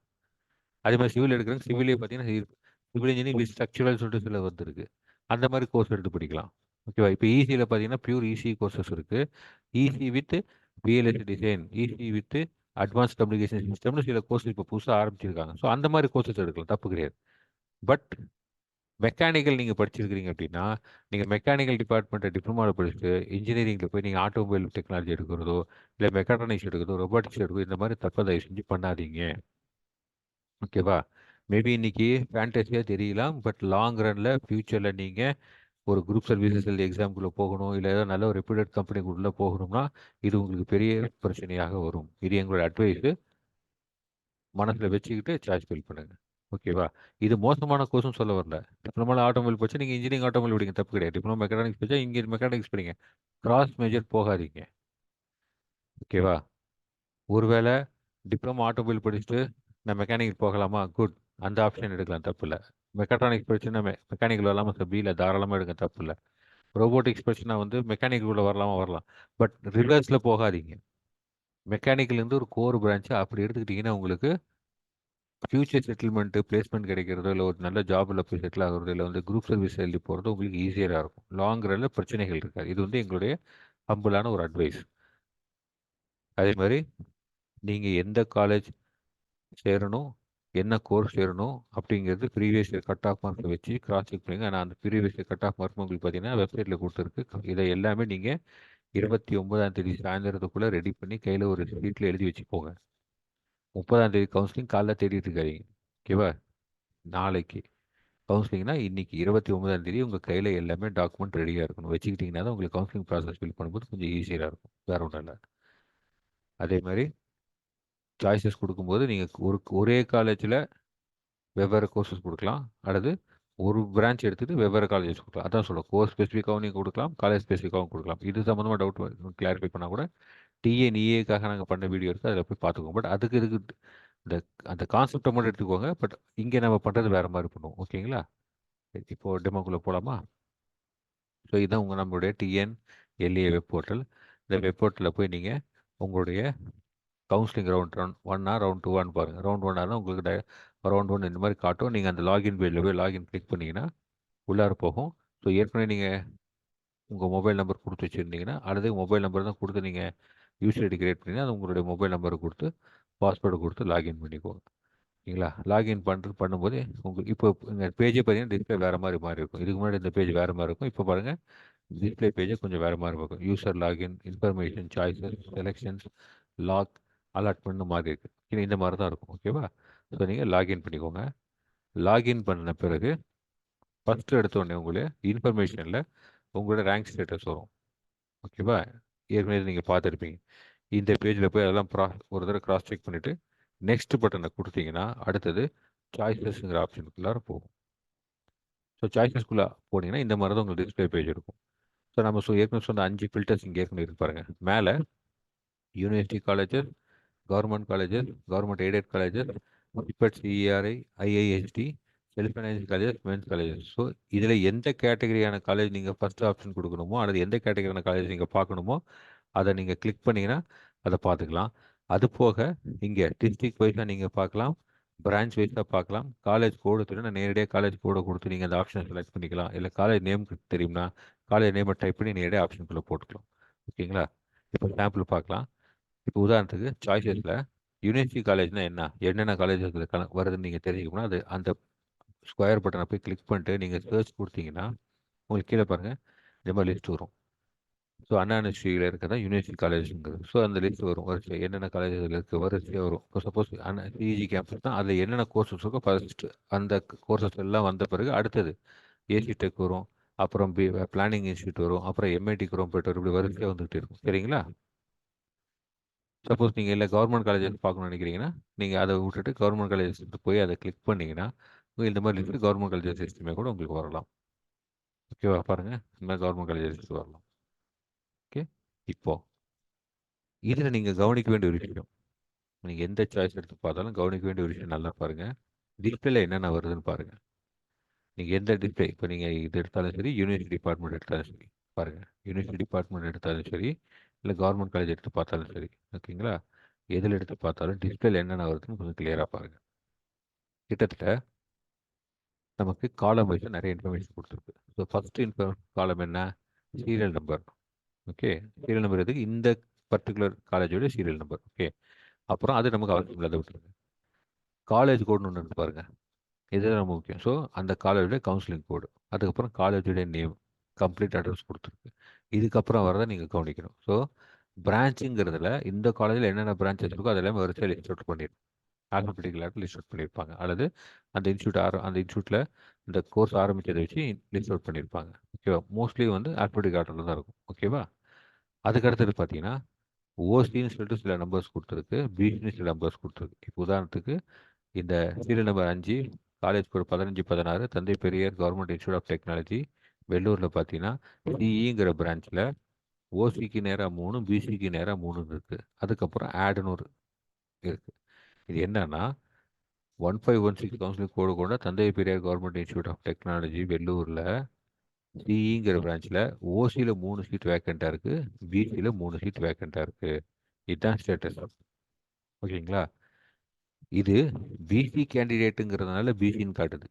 அதே மாதிரி சிவில் எடுக்கிறவங்க சிவிலே பார்த்தீங்கன்னா சிவில் இன்ஜினியரிங் வித் ஸ்ட்ரக்சரல் சொல்லிட்டு சில வந்துருக்கு. அந்த மாதிரி கோர்ஸ் எடுத்து படிக்கலாம். ஓகேவா? இப்போ இசியில் பார்த்தீங்கன்னா பியூர் இசி கோர்சஸ் இருக்குது. EC with PLS design, EC with advance communication சிஸ்டம்னு சில கோர்ஸ் இப்போ புதுசாக ஆரம்பிச்சிருக்காங்க. ஸோ அந்த மாதிரி கோர்சஸ் எடுக்கலாம், தப்பு கிடையாது. பட் மெக்கானிக்கல் நீங்கள் படிச்சிருக்கிறீங்க அப்படின்னா நீங்கள் மெக்கானிக்கல் டிபார்ட்மெண்ட்டை டிப்ளமாவில் படிச்சுட்டு இன்ஜினியரிங்கில் போய் நீங்கள் ஆட்டோமொபைல் டெக்னாலஜி எடுக்கிறதோ, இல்லை மெக்காட்ரானிக்ஸ் எடுக்கிறதோ, ரொபாட்டிக்ஸ் எடுக்கிறதோ, இந்த மாதிரி தப்பை தயவு செஞ்சு பண்ணாதீங்க. ஓகேவா? மேபி இன்னைக்கு ஃபேண்டஸியாக தெரியலாம். பட் லாங் ரனில் ஃப்யூச்சரில் நீங்கள் ஒரு குரூப் சர்வீசஸ் எக்ஸாம்குள்ளே போகணும், இல்லை ஏதாவது நல்ல ஒரு ரெப்யூட்டட் கம்பெனிக்குள்ளே போகணும்னா இது உங்களுக்கு பெரிய பிரச்சனையாக வரும். இது எங்களோட அட்வைஸு. மனசில் வச்சுக்கிட்டு சார்ஜ் ஃபில் பண்ணுங்கள். ஓகேவா? இது மோசமான கோர்ஸும் சொல்ல வரல. டிப்ளமோவில் ஆட்டோமொபைல் படிச்சா நீங்கள் இன்ஜினியரிங் ஆட்டோமொபைல் படிங்க, தப்பு கிடையாது. டிப்ளமோ மெக்கானிக்ஸ் படிச்சா இங்கே மெக்கானிக்ஸ் படிங்க. கிராஸ் மேஜர் போகாதீங்க. ஓகேவா? ஒருவேளை டிப்ளமோ ஆட்டோமொபைல் படிச்சுட்டு நான் மெக்கானிக் போகலாமா? குட், அந்த ஆப்ஷன் எடுக்கலாம், தப்பு இல்லை. மெக்காட்ரானிக்ஸ் படிச்சுன்னா மெக்கானிக்கல் வரலாமா? பியில் தாராளமாக எடுங்க, தப்பு இல்லை. ரோபோட்டிக்ஸ் படிச்சுன்னா வந்து மெக்கானிக்கல் வரலாமா? வரலாம். பட் ரிவர்ஸில் போகாதீங்க. மெக்கானிக்கல்லேருந்து ஒரு கோர் பிரான்ச்சு அப்படி எடுத்துக்கிட்டிங்கன்னா உங்களுக்கு ஃபியூச்சர் செட்டில்மெண்ட்டு, பிளேஸ்மெண்ட் கிடைக்கிறதோ, இல்லை ஒரு நல்ல ஜாபில் போய் செட்டில் ஆகிறதோ, இல்லை வந்து குரூப் சர்வீஸ் எழுதி போகிறதோ உங்களுக்கு ஈஸியாக இருக்கும். லாங் ரனில் பிரச்சனைகள் இருக்காது. இது வந்து எங்களுடைய ஹம்பிளான ஒரு அட்வைஸ். அதே மாதிரி நீங்கள் எந்த காலேஜ் சேரணும், என்ன கோர்ஸ் சேரணும் அப்படிங்கிறது ப்ரீவியஸ் இயர் கட் ஆஃப் மார்க்கை வச்சு கிராஸ் செக் பண்ணுங்க. ஆனால் அந்த previous year cut off mark உங்களுக்கு பார்த்தீங்கன்னா வெப்சைட்டில் கொடுத்துருக்கு. இதை எல்லாமே நீங்கள் 29ஆம் தேதி சாயந்தரத்துக்குள்ளே ரெடி பண்ணி கையில் ஒரு ஷீட்டில் எழுதி வச்சுக்கோங்க. 30ஆம் தேதி கவுன்சிலிங் காலைல தேடிட்டு இருக்காதீங்க. ஓகேவா? நாளைக்கு கவுன்சிலிங்னா இன்னைக்கு 29ஆம் தேதி உங்கள் கையில் எல்லாமே டாக்குமெண்ட் ரெடியாக இருக்கணும். வச்சுக்கிட்டிங்கன்னா தான் உங்களுக்கு கவுன்சிலிங் ப்ராசஸ் ஃபில் பண்ணும்போது கொஞ்சம் ஈஸியாக இருக்கும். வேறு ஒன்றும் இல்லை. அதே மாதிரி சாய்ஸஸ் கொடுக்கும்போது நீங்கள் ஒரே காலேஜில் வெவ்வேறு கோர்சஸ் கொடுக்கலாம், அல்லது ஒரு பிரான்ச் எடுத்துகிட்டு வெவ்வேறு காலேஜஸ் கொடுக்கலாம். அதான் சொல்லுவோம், கோர்ஸ் ஸ்பெசிஃபிக்காகவும் நீங்கள் கொடுக்கலாம், காலேஜ் ஸ்பெசிஃபிக்காகவும் கொடுக்கலாம். இது சம்மந்தமாக டவுட் கிளாரிஃபை பண்ணால் கூட டிஎன்இஏக்காக நாங்கள் பண்ண வீடியோ இருக்குது, அதில் போய் பார்த்துக்கோங்க. பட் இதுக்கு இந்த அந்த கான்செப்டை மட்டும் எடுத்துக்கோங்க. பட் இங்கே நம்ம பண்ணுறது வேறு மாதிரி பண்ணுவோம். ஓகேங்களா? இப்போது டெமோக்குள்ளே போகலாமா? ஸோ இதுதான் நம்மளுடைய டிஎன்எல்ஏ வெப் போர்ட்டல். இந்த வெப் போர்ட்டலில் போய் நீங்கள் உங்களுடைய கவுன்சிலிங் ரவுண்ட் 1 ரவுண்ட் 2 பாருங்கள். ரவுண்ட் 1 தான் உங்களுக்கு ரவுண்ட் 1 இந்த மாதிரி காட்டும். நீங்கள் அந்த லாகின் பேஜில் போய் லாகின் கிளிக் பண்ணிங்கன்னா உள்ளார போகும். ஸோ ஏற்கனவே நீங்கள் உங்கள் மொபைல் நம்பர் கொடுத்து வச்சுருந்தீங்கன்னா, அல்லது மொபைல் நம்பர் தான் கொடுத்து நீங்கள் யூசர் ஐடி கிரியேட் பண்ணி அது உங்களுடைய மொபைல் நம்பரை கொடுத்து பாஸ்வேர்டு கொடுத்து லாகின் பண்ணிக்கோங்க. ஓகேங்களா? லாகின் பண்ணும்போது இப்போ எங்கள் பேஜே பார்த்தீங்கன்னா டிஸ்பிளே வேறு மாதிரி மாறி இருக்கும். இதுக்கு முன்னாடி இந்த பேஜ் வேறு மாதிரி இருக்கும். இப்போ பாருங்கள், டிஸ்பிளே பேஜே கொஞ்சம் வேறு மாதிரி இருக்கும். User login, information, choices, selections, lock, அலாட்மெண்ட்னு மாறி இருக்குது. இந்த மாதிரி தான் இருக்கும். ஓகேவா? ஸோ நீங்கள் லாகின் பண்ணிக்கோங்க. லாகின் பண்ண பிறகு ஃபஸ்ட்டு எடுத்தோடனே உங்களுக்கு இன்ஃபர்மேஷனில் உங்களோட ரேங்க் ஸ்டேட்டஸ் வரும். ஓகேவா? ஏற்கனவே நீங்கள் பார்த்துருப்பீங்க. இந்த பேஜில் போய் அதெல்லாம் ஒரு தடவை கிராஸ் செக் பண்ணிவிட்டு நெக்ஸ்ட் பட்டனை கொடுத்தீங்கன்னா அடுத்தது சாய்ஸஸ்ங்கிற ஆப்ஷனுக்குள்ளார போகும். ஸோ சாய்ஸஸ்குள்ளே போனீங்கன்னா இந்த மாதிரி தான் உங்களுக்கு டிஸ்பிளே பேஜ் இருக்கும். ஸோ நம்ம ஏற்கனவே சொன்ன 5 ஃபில்டர்ஸ் இங்கே ஏற்கனவே இருக்கு பாருங்கள். மேலே university colleges, government colleges, government aided colleges, CIPET, CERI, IIST, self finance colleges, men's colleges. So இதில் எந்த கேட்டகரியான காலேஜ் நீங்கள் ஃபஸ்ட் ஆப்ஷன் கொடுக்கணுமோ அல்லது எந்த கேட்டகரியான காலேஜ் நீங்கள் பார்க்கணுமோ அதை நீங்கள் கிளிக் பண்ணிங்கன்னா அதை பார்த்துக்கலாம். அது போக இங்கே டிஸ்ட்ரிக்ட் வைஸாக நீங்கள் பார்க்கலாம், பிரான்ச் வைஸாக பார்க்கலாம். காலேஜ் கோடு தெரியும், நேரடியாக காலேஜ் கோடை கொடுத்து நீங்கள் அந்த ஆப்ஷனை செலக்ட் பண்ணிக்கலாம். இல்லை காலேஜ் நேம் தெரியும்னா காலேஜ் நேமை டைப் பண்ணி நேரடியாக ஆப்ஷனுக்குள்ளே போட்டுக்கலாம். ஓகேங்களா? இப்போ சாம்பிள் பார்க்கலாம். இப்போ உதாரணத்துக்கு சாய்ஸஸில் யூனிவர்சிட்டி காலேஜ்னா என்னென்ன காலேஜஸ் வருதுன்னு நீங்கள் தெரிஞ்சுக்கணும்னா அது அந்த ஸ்கொயர் பட்டனை போய் கிளிக் பண்ணிட்டு நீங்கள் சர்ச் கொடுத்தீங்கன்னா உங்களுக்கு கீழே பாருங்கள் இந்த மாதிரி லிஸ்ட் வரும். ஸோ அண்ணா யூனிவர்சிட்டியில் இருக்கிறதா யூனிவர்சிட்டி காலேஜுங்கிறது. ஸோ அந்த லிஸ்ட் வரும் வரிசை என்னென்ன காலேஜில் இருக்குது வரிசையாக வரும். இப்போ சப்போஸ் சிஇஜி கேம்பஸ் தான் அதில் என்னென்ன கோர்சஸ் இருக்கோ ஃபஸ்ட்டு அந்த கோர்சஸ் எல்லாம் வந்த பிறகு அடுத்தது ஏசி டெக் வரும், அப்புறம் பிளானிங் இன்ஸ்டியூட் வரும், அப்புறம் எம்ஐடிக்கு வரும், போய்ட்டு வரும். இப்படி வரிசையாக வந்துகிட்டே இருக்கும். சரிங்களா? சப்போஸ் நீங்கள் இல்லை கவர்மெண்ட் காலேஜஸ் பார்க்கணும்னு நினைக்கிறீங்கன்னா நீங்கள் அதை விட்டுட்டு கவர்மெண்ட் காலேஜஸ் போய் அதை கிளிக் பண்ணிங்கன்னா இந்த மாதிரி லிஸ்ட்டு கவர்மெண்ட் காலேஜஸ் லிஸ்ட்டுமே கூட உங்களுக்கு வரலாம். ஓகேவா? பாருங்கள், இந்த மாதிரி கவர்மெண்ட் காலேஜஸ் லிஸ்ட் வரலாம். ஓகே, இப்போது இதில் நீங்கள் கவனிக்க வேண்டிய ஒரு விஷயம், நீங்கள் எந்த சாய்ஸ் எடுத்து பார்த்தாலும் கவனிக்க வேண்டிய ஒரு விஷயம் நல்லா பாருங்கள். டிஸ்பிளேல என்னென்ன வருதுன்னு பாருங்கள். நீங்கள் எந்த டிஸ்பிளே இப்போ நீங்கள் இது எடுத்தாலும் சரி, யூனிவர்சிட்டி டிபார்ட்மெண்ட் எடுத்தாலும் சரி பாருங்கள். யூனிவர்சிட்டி டிபார்ட்மெண்ட் எடுத்தாலும் சரி, இல்லை கவர்மெண்ட் காலேஜ் எடுத்து பார்த்தாலும் சரி, ஓகேங்களா? எதில் எடுத்து பார்த்தாலும் டிஸ்பிளேல என்னென்ன வருதுன்னு கொஞ்சம் கிளியராக பாருங்கள். கிட்டத்தட்ட நமக்கு காலம் வைஸ் நிறைய இன்ஃபர்மேஷன் கொடுத்துருக்கு. ஸோ ஃபஸ்ட்டு காலம் என்ன? Serial number. Okay, serial number எதுக்கு? இந்த பர்டிகுலர் காலேஜோட சீரியல் நம்பர். ஓகே, அப்புறம் அது நமக்கு அவசியம் இல்லாத விட்டுருங்க. காலேஜ் கோடுன்னு ஒன்று இருக்கு பாருங்கள், இதுதான் ரொம்ப முக்கியம். ஸோ அந்த காலேஜோட கவுன்சிலிங் கோடு, அதுக்கப்புறம் காலேஜோடைய நேம், கம்ப்ளீட் அட்ரஸ் கொடுத்துருக்கு. இதுக்கப்புறம் வரதை நீங்கள் கவனிக்கணும். ஸோ பிரான்ச்சுங்கிறதுல இந்த காலேஜில் என்னென்ன பிரான்ச்சஸ் இருக்கோ அதெல்லாம் வரிசையாக லிஸ்ட் அவுட் பண்ணிடும். ஆல்பபெட்டிக்கலாக லிஸ்ட் அவுட் பண்ணியிருப்பாங்க, அல்லது அந்த இன்ஸ்டியூட்டில் இந்த கோர்ஸ் ஆரம்பித்ததை வச்சு லிஸ்ட் அவுட் பண்ணியிருப்பாங்க. ஓகேவா? மோஸ்ட்லி வந்து ஆல்பபெட்டிக் ஆர்டரில் தான் இருக்கும். ஓகேவா? அதுக்கடுத்தது பார்த்தீங்கன்னா ஓசின்னு சொல்லிட்டு சில நம்பர்ஸ் கொடுத்துருக்கு, பிசின்னு சில நம்பர்ஸ் கொடுத்துருக்கு. இப்போ உதாரணத்துக்கு இந்த serial number 5 college code 1516 Thanthai Periyar government institute of technology வெள்ளூரில் பார்த்தீங்கன்னா சிஇங்கிற பிரான்ச்சில் ஓசிக்கு நேராக 3, பிசிக்கு நேராக 3 இருக்குது. அதுக்கப்புறம் ஆடுன்னு ஒரு இருக்குது. இது என்னன்னா 1516 கவுன்சிலிங் கோடு கொண்ட Thanthai Periyar government institute of technology வெள்ளூரில் சிஇங்கிற பிரான்ச்சில் ஓசியில் 3 சீட் வேக்கண்ட்டாக இருக்குது, பிசியில் 3 சீட் வேக்கண்ட்டாக இருக்குது. இதுதான் ஸ்டேட்டஸ். ஓகேங்களா? இது பிசி கேண்டிடேட்டுங்கிறதுனால பிசின்னு காட்டுது.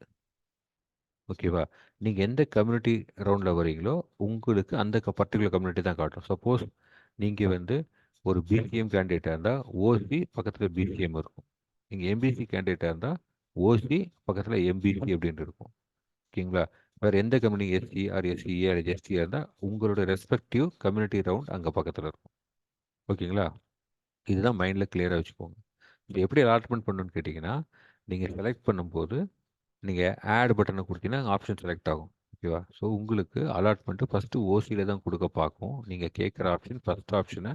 ஓகேவா? நீங்கள் எந்த கம்யூனிட்டி ரவுண்டில் வரீங்களோ உங்களுக்கு அந்த பர்டிகுலர் கம்யூனிட்டி தான் காட்டும். சப்போஸ் நீங்கள் வந்து ஒரு பிசிஎம் கேண்டிடேட்டாக இருந்தால் ஓசி பக்கத்தில் பிசிஎம் இருக்கும். நீங்கள் எம்பிசி கேண்டிடேட்டாக இருந்தால் ஓசி பக்கத்தில் எம்பிசி அப்படின்னு இருக்கும். ஓகேங்களா? வேறு எந்த community SC or SCA or எஸ்டியாக இருந்தால் உங்களோட ரெஸ்பெக்டிவ் கம்யூனிட்டி ரவுண்ட் அங்கே பக்கத்தில் இருக்கும். ஓகேங்களா? இதுதான் மைண்டில் கிளியராக வச்சுக்கோங்க. இது எப்படி அலாட்மெண்ட் பண்ணணும்னு கேட்டிங்கன்னா, நீங்கள் செலக்ட் பண்ணும்போது நீங்கள் ஆட் பட்டனை கொடுத்தீங்கன்னா ஆப்ஷன் செலக்ட் ஆகும். ஓகேவா? ஸோ உங்களுக்கு அலாட்மெண்ட்டு ஃபஸ்ட்டு ஓசியில் தான் கொடுக்க பார்க்கும். நீங்கள் கேட்குற ஆப்ஷன் ஃபஸ்ட் ஆப்ஷனை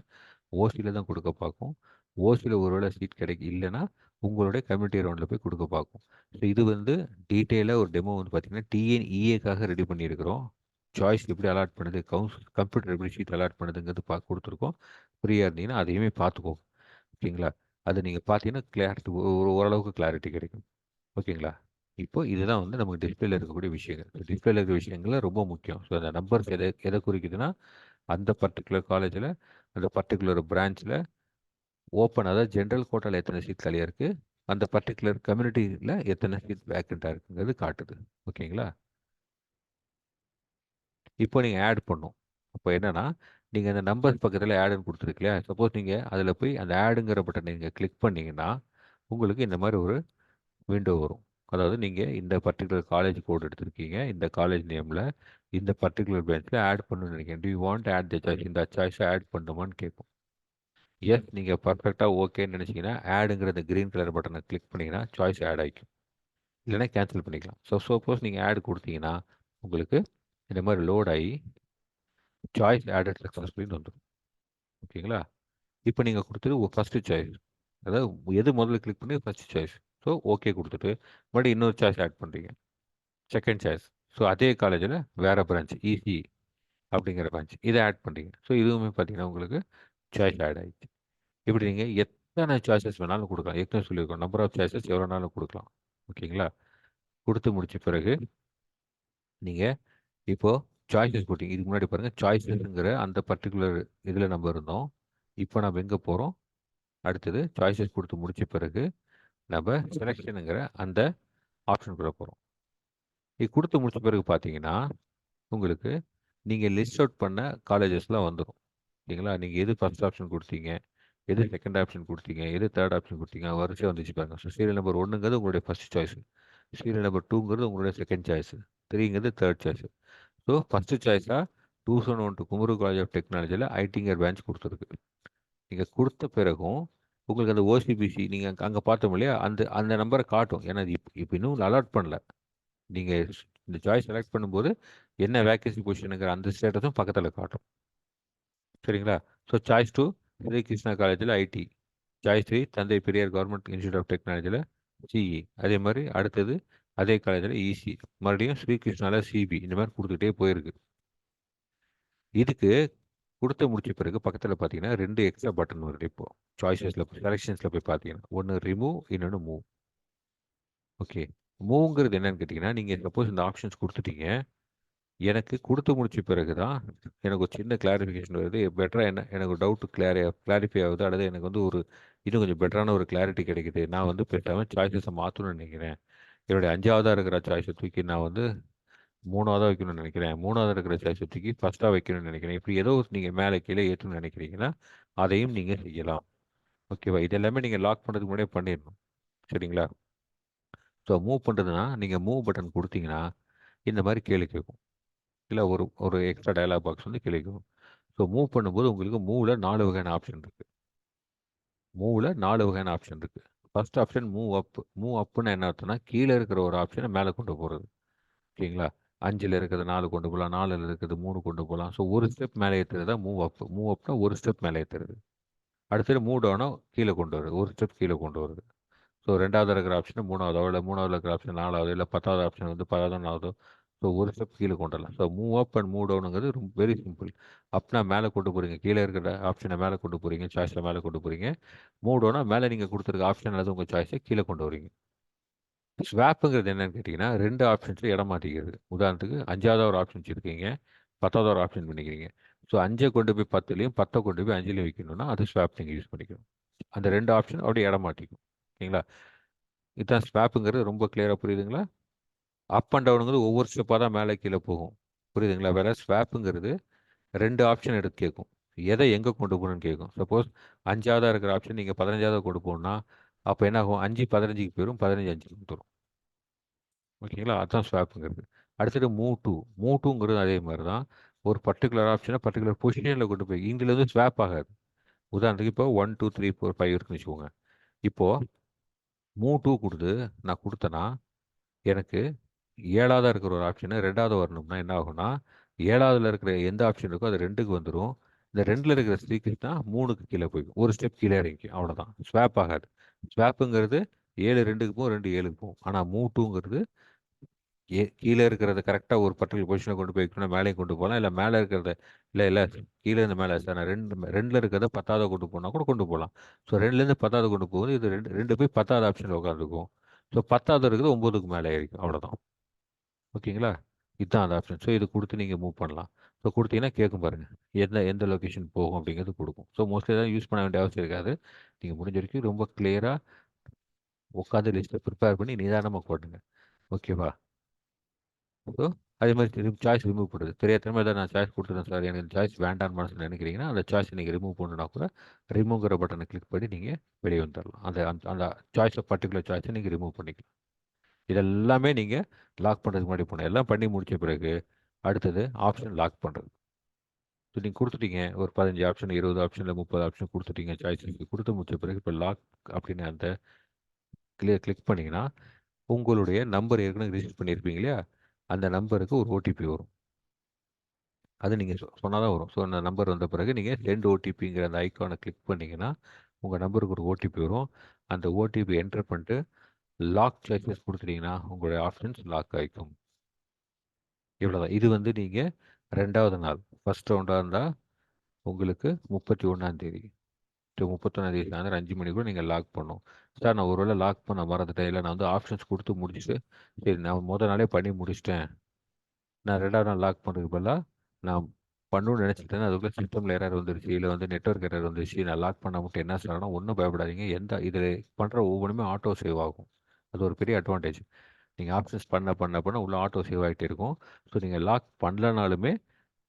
ஓசியில் தான் கொடுக்க பார்க்கும். ஓசியில் ஒருவேளை சீட் இல்லைன்னா உங்களுடைய கம்யூனிட்டி ரவுண்டில் போய் கொடுக்க பார்க்கும். ஸோ இது வந்து டீட்டெயிலாக ஒரு டெமோ வந்து பார்த்தீங்கன்னா டிஎன்இஏக்காக ரெடி பண்ணியிருக்கிறோம். சாய்ஸ் எப்படி அலாட் பண்ணுது, கம்ப்யூட்டர் எப்படி ஷீட் அலாட் பண்ணுதுங்கிறது கொடுத்துருக்கோம். ஃப்ரீயாக இருந்தீங்கன்னா அதையுமே பார்த்துக்கோங்க. ஓகேங்களா? அது நீங்கள் பார்த்தீங்கன்னா கிளாரிட்டி ஓரளவுக்கு கிளாரிட்டி கிடைக்கும். ஓகேங்களா? இப்போ இதுதான் வந்து நமக்கு டிஸ்பிளேல இருக்கக்கூடிய விஷயங்கள். டிஸ்பிளேல இருக்கிற விஷயங்கள் ரொம்ப முக்கியம். ஸோ அந்த நம்பர்ஸ் எதை எதை குறிக்குதுன்னா அந்த பர்டிகுலர் காலேஜில் அந்த பர்டிகுலர் பிரான்ச்சில் ஓப்பன், அதாவது ஜென்ரல் கோட்டாவில் எத்தனை சீட் காலியாக இருக்குது, அந்த பர்டிகுலர் கம்யூனிட்டியில் எத்தனை சீட் வேக்கண்ட்டாக இருக்குங்கிறது காட்டுது. ஓகேங்களா? இப்போ நீங்கள் ஆட் பண்ணும். இப்போ என்னன்னா, நீங்க அந்த நம்பர்ஸ் பக்கத்துல ஆடுன்னு குடுத்துருக்கு இல்லையா? சப்போஸ் நீங்க அதுல போய் அந்த ஆடுங்கிற பட்டன நீங்க கிளிக் பண்ணீங்கன்னா, உங்களுக்கு இந்த மாரி ஒரு விண்டோ வரும். அதாவது நீங்க இந்த பர்ட்டிகுலர் காலேஜ் கோட் எடுத்திருக்கீங்க. இந்த காலேஜ் நேம்ல இந்த பர்ட்டிகுலர் பிரான்ச்ல ஆட் பண்ணணும்னு நினைக்கிறேன். Do you want add the choice? இந்த சாய்ஸ ஆட் பண்ணணுமான்னு கேட்கும். எஸ் நீங்க பெர்ஃபெக்ட்டா ஓகேன்னு நினைச்சீங்கன்னா, ஆடுங்கிற அந்த கிரீன் கலர் பட்டன கிளிக் பண்ணீங்கன்னா, சாய்ஸ் ஆட் ஆயிக்கும். இல்லன்னா கேன்சல் பண்ணிக்கலாம். சப்போஸ் நீங்க ஆட் குடுத்தீங்கன்னா, உங்களுக்கு இந்த மாரி லோட் ஆயி சாய்ஸ் ஆடட் சக்சஸ்ஃபுல்லின்னு வந்துரும். ஓகேங்களா? இப்ப நீங்க குடுத்தது ஃபர்ஸ்ட் சாய்ஸ். அதாவது எது முதல்ல கிளிக் பண்ணி ஃபர்ஸ்ட் சாய்ஸ். ஸோ ஓகே குடுத்துட்டு, மறுபடியும் இன்னொரு சாய்ஸ் ஆட் பண்றீங்க. Second choice. ஸோ அதே காலேஜ்ல வேற பிரான்ச் இசி அப்படிங்கிற பிரான்ச். இத ஆட் பண்றீங்க. ஸோ இதுவுமே பார்த்தீங்கன்னா, உங்களுக்கு சாய்ஸ் ஆட் ஆயிடுச்சு. இப்படி நீங்க எத்தனை சாய்ஸஸ் வேணாலும் குடுக்கலாம். ஏற்கனவே சொல்லியிருக்கோம். நம்பர் ஆஃப் சாய்ஸஸ் எவ்வளோ வேணாலும் குடுக்கலாம். ஓகேங்களா? குடுத்து முடிச்ச பிறகு, நீங்க இப்போ சாய்ஸஸ் குடுத்தீங்க. இதுக்கு முன்னாடி பாருங்க சாய்ஸஸ்ங்கிற அந்த பர்ட்டிகுலர் இதுல நம்ம இருந்தோம். இப்போ நம்ம எங்க போறோம்? அடுத்தது சாய்ஸஸ் குடுத்து முடிச்ச பிறகு, நம்ம செலக்ஷன்ங்கிற அந்த ஆப்ஷனுக்குள்ள போறோம். இது குடுத்து முடிச்ச பிறகு பார்த்தீங்கன்னா, உங்களுக்கு நீங்க லிஸ்ட் அவுட் பண்ண காலேஜஸ்லாம் வந்துரும். ஓகேங்களா? நீங்க எது ஃபர்ஸ்ட் ஆப்ஷன் குடுத்தீங்க? எது செகண்ட் ஆப்ஷன் குடுத்தீங்க? எது தேர்ட் ஆப்ஷன் குடுத்தீங்க? வரிசையா வந்துச்சு பாருங்க. ஸோ சீரியல் நம்பர் 1ங்கிறது உங்களுடைய ஃபர்ஸ்ட் சாய்ஸ். சீரியல் நம்பர் 2ங்கிறது உங்களுடைய செகண்ட் சாய்ஸ். 3ங்கிறது தேர்ட் சாய்ஸ். ஸோ ஃபர்ஸ்ட் சாய்ஸா 2012 குமரி காலேஜ் ஆஃப் டெக்னாலஜில ஐடிங்கிற பிரான்ச் குடுத்துருக்கு. நீங்க குடுத்த பிறகும், உங்களுக்கு அந்த ஓசிபிசி நீங்க அங்க பார்த்தோம் இல்லையா? அந்த அந்த நம்பர காட்டும். ஏன்னா இது இப்ப இன்னும் அலாட் பண்ணல. நீங்க இந்த சாய்ஸ் செலக்ட் பண்ணும்போது, என்ன வேக்கன்சி பொசிஷன்ங்கிற அந்த ஸ்டேட்டஸும் பக்கத்துல காட்டும். சரிங்களா? ஸோ சாய்ஸ் 2 ஸ்ரீ கிருஷ்ணா காலேஜ்ல ID. Choice 3 Thanthai Periyar government institute of டெக்னாலஜில சிஇ. அதே மாரி அடுத்தது அதே காலேஜ்ல இசி. மறுபடியும் ஸ்ரீ கிருஷ்ணால சிபி. இந்த மாரி குடுத்துக்கிட்டே போயிருக்கு. இதுக்கு குடுத்து முடிச்ச பிறகு பக்கத்துல பார்த்தீங்கன்னா, 2 எக்ஸ்ட்ரா பட்டன் வருது இப்போ. சாய்ஸஸ்ல செலக்ஷன்ஸ்ல போய் பார்த்தீங்கன்னா. ஒண்ணு ரிமூவ், இன்னொன்னு மூவ். ஓகே. மூவ்ங்கிறது என்னன்னு கேட்டீங்கன்னா, நீங்க சப்போஸ் இந்த ஆப்ஷன்ஸ் குடுத்துட்டீங்க. எனக்கு குடுத்து முடிச்ச பிறகு தான், எனக்கு ஒரு சின்ன கிளாரிஃபிகேஷன் வருது. பெட்டரா என்ன எனக்கு ஒரு டவுட் கிளாரிஃபை ஆகுது. அல்லது எனக்கு வந்து ஒரு இன்னும் கொஞ்சம் பெட்டரான ஒரு கிளாரிட்டி கிடைக்குது. நான் வந்து பேசாம சாய்ஸஸ மாத்தணும்னு நினைக்கிறேன். என்னுடைய 5வதா இருக்கிற சாய்ஸ தூக்கி நான் வந்து 3வதா வைக்கணும்னு நினைக்கிறேன். 3வதா இருக்கிற சாய்ஸ தூக்கி ஃபர்ஸ்ட்டா வைக்கணும்னு நினைக்கிறேன். இப்படி ஏதோ ஒரு நீங்க மேல கீழ ஏத்தணும்னு நினைக்கிறீங்கன்னா, அதையும் நீங்க செய்யலாம். ஓகேவா? இது எல்லாமே நீங்க லாக் பண்றதுக்கு முன்னாடியே பண்ணிறணும். சரிங்களா? ஸோ மூவ் பண்றதுன்னா, நீங்க மூவ் பட்டன் குடுத்தீங்கன்னா, இந்த மாரி கேள்வி கேட்கும். இல்ல ஒரு ஒரு எக்ஸ்ட்ரா டயலாக் பாக்ஸ் வந்து கேள்வி கேட்கும். ஸோ மூவ் பண்ணும்போது உங்களுக்கு மூவ்ல 4 வகையான ஆப்ஷன் இருக்கு. மூவ்ல 4 வகையான ஆப்ஷன் இருக்கு. First option move up. Move அப்ன்னா என்ன அர்த்தம்னா, கீழ இருக்கிற ஒரு ஆப்ஷன மேல கொண்டு போறது. ஓகேங்களா? 5ல இருக்கிறத 4 கொண்டு போலாம். 4ல இருக்கிறது 3 கொண்டு போலாம். ஸோ ஒரு ஸ்டெப் மேல ஏத்துறது தான் மூவ் அப். மூவ் அப்னா ஒரு ஸ்டெப் மேல ஏத்துறது. அடுத்தது மூவ் டவுனா கீழ கொண்டு வரது. ஒரு ஸ்டெப் கீழ கொண்டு வரது. ஸோ 2வது இருக்கிற ஆப்ஷன் 3வதோ, இல்ல 3வதுல இருக்கிற ஆப்ஷன் 4வது, இல்ல 10வது ஆப்ஷன் வந்து 11வதோ. ஸோ ஒரு ஸ்டெப் கீழ கொண்டு வரலாம். So move up and move டவுனுங்கிறது வெரி சிம்பிள். அப்னா மேல கொண்டு போறீங்க. கீழ இருக்கிற ஆப்ஷன மேல கொண்டு போறீங்க. சாய்ஸ்ல மேல கொண்டு போறீங்க. மூவ் டவுனா மேல நீங்க குடுத்திருக்க ஆப்ஷன் அல்லது உங்க சாய்ஸ கீழ கொண்டு வரீங்க. ஸ்வாப்ங்கிறது என்னன்னு கேட்டீங்கன்னா, 2 ஆப்ஷன்ஸ்ல இடம் மாத்திக்கிறது. உதாரணத்துக்கு 5வதா ஒரு ஆப்ஷன் வச்சிருக்கீங்க. 10வதா ஒரு ஆப்ஷன் பண்ணிக்கிறீங்க. ஸோ 5 கொண்டு போய் 10லயும், 10 கொண்டு போய் 5லயும் வைக்கணும்னா, அது ஸ்வாப் நீங்க யூஸ் பண்ணிக்கணும். அந்த 2 ஆப்ஷன் அப்படியே இடம் மாத்திக்கும். ஓகேங்களா? இதுதான் ஸ்வாப்புங்கிறது ரொம்ப கிளியரா புரியுதுங்களா? அப் அண்ட் டவுனுங்கிறது ஒவ்வொரு ஸ்டெப்பா தான் மேல கீழ போகும். புரியுதுங்களா? வேற ஸ்வாப்புங்கிறது 2 ஆப்ஷன் எடுத்து கேட்கும். எத எங்க கொண்டு போகணும்னு கேட்கும். சப்போஸ் 5வதா இருக்கிற ஆப்ஷன் நீங்க 15வதா கொண்டு போகணும்னா, அப்ப என்ன ஆகும்? 5 15க்கு போயிரும். 15 5க்கு வந்துரும். ஓகேங்களா? அதான் ஸ்வாப்புங்கிறது. அடுத்தது மூவ் டூ. மூவ் டூங்கிறது அதே மாரி தான். ஒரு பர்ட்டிகுலர் ஆப்ஷன பர்ட்டிகுலர் பொசிஷன்ல கொண்டு போய் இதுல வந்து ஸ்வாப் ஆகாது. உதாரணத்துக்கு இப்போ 1, 2, 3, 4, 5 இருக்குன்னு வச்சுக்கோங்க. இப்போ மூவ் டூ குடுத்து நான் குடுத்தேன்னா, எனக்கு 7வதா இருக்கிற ஒரு ஆப்ஷன் 2வது வரணும்னா என்ன ஆகும்னா, 7வதுல இருக்கிற எந்த ஆப்ஷன் இருக்கோ அது 2க்கு வந்துரும். இந்த 2ல இருக்கிற சீக்ரெட்னா 3க்கு கீழ போய்க்கும். ஒரு ஸ்டெப் கீழ இறங்கிக்கும். அவ்வளோதான். ஸ்வாப் ஆகாது. ஸ்வாப்புங்கிறது 7 2க்கு போகும், 2 7க்கு போகும். ஆனா மூவ் டூங்கிறது கீழ இருக்கிறத கரெக்ட்டா ஒரு பர்ட்டிகுலர் பொசிஷன்ல கொண்டு போய் வைக்கணும்னா மேலயும் கொண்டு போலாம். இல்ல மேல இருக்கிறத இல்ல கீழ இருந்து மேல சார் நான் 2ல இருக்கிறத 10வதா கொண்டு போனா கூட கொண்டு போலாம். ஸோ 2லேருந்து 10வது கொண்டு போகுது. இது 2 போய் 10வது ஆப்ஷன்ல உட்காந்துருக்கும். ஸோ 10வது இருக்கிறது 9க்கு மேல ஏறிக்கும். அவ்வளோதான். ஓகேங்களா? இதான் அந்த ஆப்ஷன். ஸோ இது குடுத்து நீங்க மூவ் பண்ணலாம். ஸோ குடுத்தீங்கன்னா கேட்கும் பாருங்க. எந்த லொகேஷன் போகும் அப்படிங்கிறது குடுக்கும். ஸோ மோஸ்ட்லி எதாவது யூஸ் பண்ண வேண்டிய அவசியம் இருக்காது. நீங்க முடிஞ்ச வரைக்கும் ரொம்ப கிளியரா உட்காந்து லிஸ்ட்ட ப்ரிப்பேர் பண்ணி நிதானமா போடுங்க. ஓகேவா? ஸோ அதே மாதிரி சாய்ஸ் ரிமூவ் பண்ணுறது தெரியாதனமா ஏதாவது நான் சாய்ஸ் கொடுத்துருந்தேன் சார் எனக்கு சாய்ஸ் வேண்டான்னு மனசில் நினைக்கிறீங்கன்னா அந்த சாய்ஸ் நீங்கள் ரிமூவ் பண்ணணுன்னா கூட ரிமூவ்ங்கிற பட்டனை கிளிக் பண்ணி நீங்கள் வெளியே வந்துடலாம். அந்த அந்த அந்த சாய்ஸை பர்டிகுலர் சாய்ஸை நீங்கள் ரிமூவ் பண்ணிக்கலாம். இதெல்லாமே நீங்கள் லாக் பண்ணுறதுக்கு முன்னாடி போகணும். எல்லாம் பண்ணி முடித்த பிறகு அடுத்தது ஆப்ஷன் லாக் பண்ணுறது. ஸோ நீங்கள் கொடுத்துட்டீங்க ஒரு 15 ஆப்ஷன் 20 ஆப்ஷன் இல்லை 30 ஆப்ஷன் கொடுத்துட்டீங்க சாய்ஸுக்கு கொடுத்து முடிச்ச பிறகு இப்போ லாக் அப்படின்னு அந்த கிளிக் பண்ணிங்கன்னா உங்களுடைய நம்பர் ஏற்கனவே ரிஜிஸ்டர் பண்ணியிருப்பீங்க இல்லையா, அந்த நம்பருக்கு ஒரு ஓடிபி வரும். அது நீங்கள் சொன்னால் தான் வரும். ஸோ அந்த நம்பர் வந்த பிறகு நீங்கள் சென்ட் ஓடிபிங்கிற அந்த ஐக்கானை கிளிக் பண்ணிங்கன்னா உங்கள் நம்பருக்கு ஒரு ஓடிபி வரும். அந்த ஓடிபி என்டர் பண்ணிட்டு லாக் சாய்ஸஸ் கொடுத்துட்டீங்கன்னா உங்களுடைய ஆப்ஷன்ஸ் லாக் ஆகிக்கும். இவ்வளோதான். இது வந்து நீங்கள் 2வது நாள் ஃபஸ்ட் ரவுண்டாக இருந்தால் உங்களுக்கு 31ஆம் தேதி 31ஆம் தேதி சாயந்தரம் 5 மணிக்குள்ள நீங்கள் லாக் பண்ணணும். சார் நான் ஒருவேளை லாக் பண்ண மறந்துட்டேன், இல்லை நான் வந்து ஆப்ஷன்ஸ் கொடுத்து முடிச்சுட்டு சரி நான் முதல் நாளே பண்ணி முடிச்சிட்டேன், நான் 2வது நாள் லாக் பண்ணுறதுக்கு பதிலாக நான் பண்ணணும்னு நினச்சிட்டேன், அதுக்குள்ளே சிஸ்டமில் எரர் வந்துருச்சு, இல்லை வந்து நெட்வொர்க் எரர் வந்துருச்சு, நான் லாக் பண்ண மட்டும் என்ன சொல்லணும், ஒன்றும் பயப்படாதீங்க. இதில் பண்ணுற ஒவ்வொன்றுமே ஆட்டோ சேவ் ஆகும். அது ஒரு பெரிய அட்வான்டேஜ். நீங்கள் ஆப்ஷன்ஸ் பண்ண உள்ள ஆட்டோ சேவ் ஆகிட்டே இருக்கும். ஸோ நீங்கள் லாக் பண்ணலனாலுமே